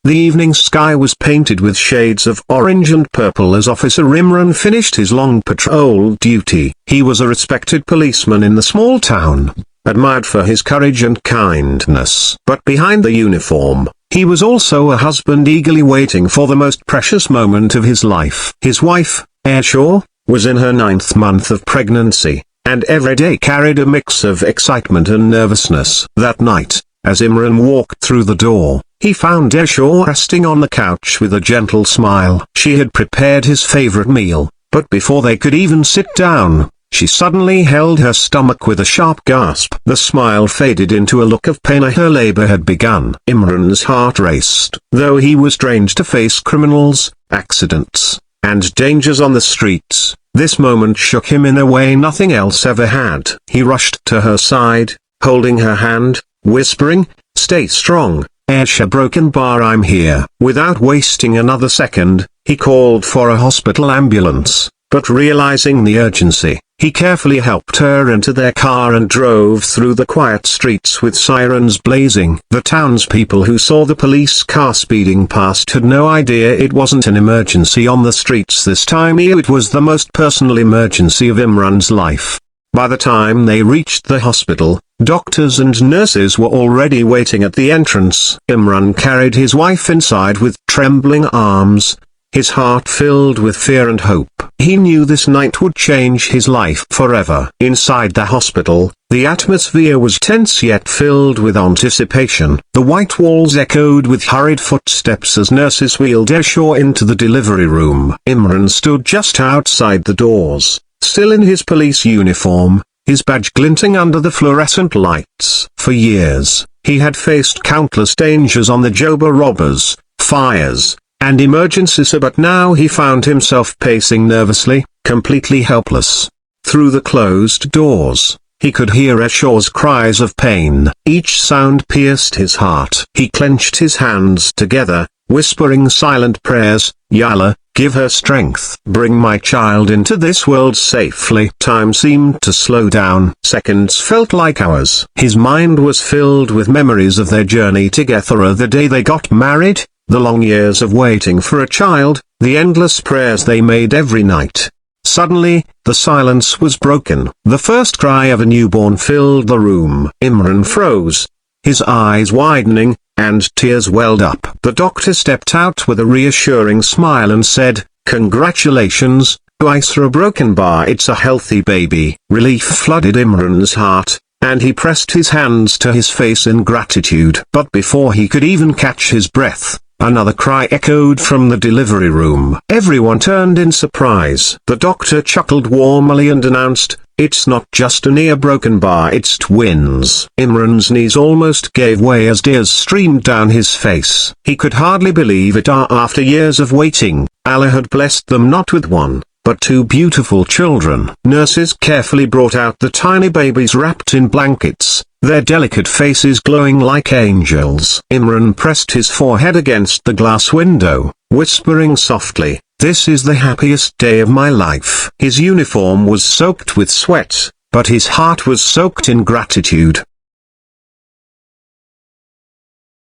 The evening sky was painted with shades of orange and purple as Officer Imran finished his long patrol duty. He was a respected policeman in the small town, admired for his courage and kindness. But behind the uniform, he was also a husband eagerly waiting for the most precious moment of his life. His wife, Aisha, was in her 9th month of pregnancy, and every day carried a mix of excitement and nervousness. That night, as Imran walked through the door, he found Aisha resting on the couch with a gentle smile. She had prepared his favorite meal, but before they could even sit down, she suddenly held her stomach with a sharp gasp. The smile faded into a look of pain. Her labor had begun. Imran's heart raced. Though he was trained to face criminals, accidents, and dangers on the streets, this moment shook him in a way nothing else ever had. He rushed to her side, holding her hand, whispering, "Stay strong, Aisha Broken Bar, I'm here." Without wasting another second, he called for a hospital ambulance, but realizing the urgency, he carefully helped her into their car and drove through the quiet streets with sirens blazing. The townspeople who saw the police car speeding past had no idea it wasn't an emergency on the streets this time. It was the most personal emergency of Imran's life. By the time they reached the hospital, doctors and nurses were already waiting at the entrance. Imran carried his wife inside with trembling arms, his heart filled with fear and hope. He knew this night would change his life forever. Inside the hospital, the atmosphere was tense yet filled with anticipation. The white walls echoed with hurried footsteps as nurses wheeled Aisha into the delivery room. Imran stood just outside the doors, still in his police uniform, his badge glinting under the fluorescent lights. For years, he had faced countless dangers on the Joba robbers, fires, and emergencies, but now he found himself pacing nervously, completely helpless. Through the closed doors, he could hear Aisha's cries of pain. Each sound pierced his heart. He clenched his hands together, whispering silent prayers, "Ya Allah, give her strength. Bring my child into this world safely." Time seemed to slow down. Seconds felt like hours. His mind was filled with memories of their journey together, the day they got married, the long years of waiting for a child, the endless prayers they made every night. Suddenly, the silence was broken. The first cry of a newborn filled the room. Imran froze, his eyes widening, and tears welled up. The doctor stepped out with a reassuring smile and said, "Congratulations, Aisha Broken Bar, it's a healthy baby." Relief flooded Imran's heart, and he pressed his hands to his face in gratitude. But before he could even catch his breath, another cry echoed from the delivery room. Everyone turned in surprise. The doctor chuckled warmly and announced, "It's not just an ear broken bar, it's twins." Imran's knees almost gave way as tears streamed down his face. He could hardly believe it. After years of waiting, Allah had blessed them not with one, but two beautiful children. Nurses carefully brought out the tiny babies wrapped in blankets, their delicate faces glowing like angels. Imran pressed his forehead against the glass window, whispering softly, "This is the happiest day of my life." His uniform was soaked with sweat, but his heart was soaked in gratitude.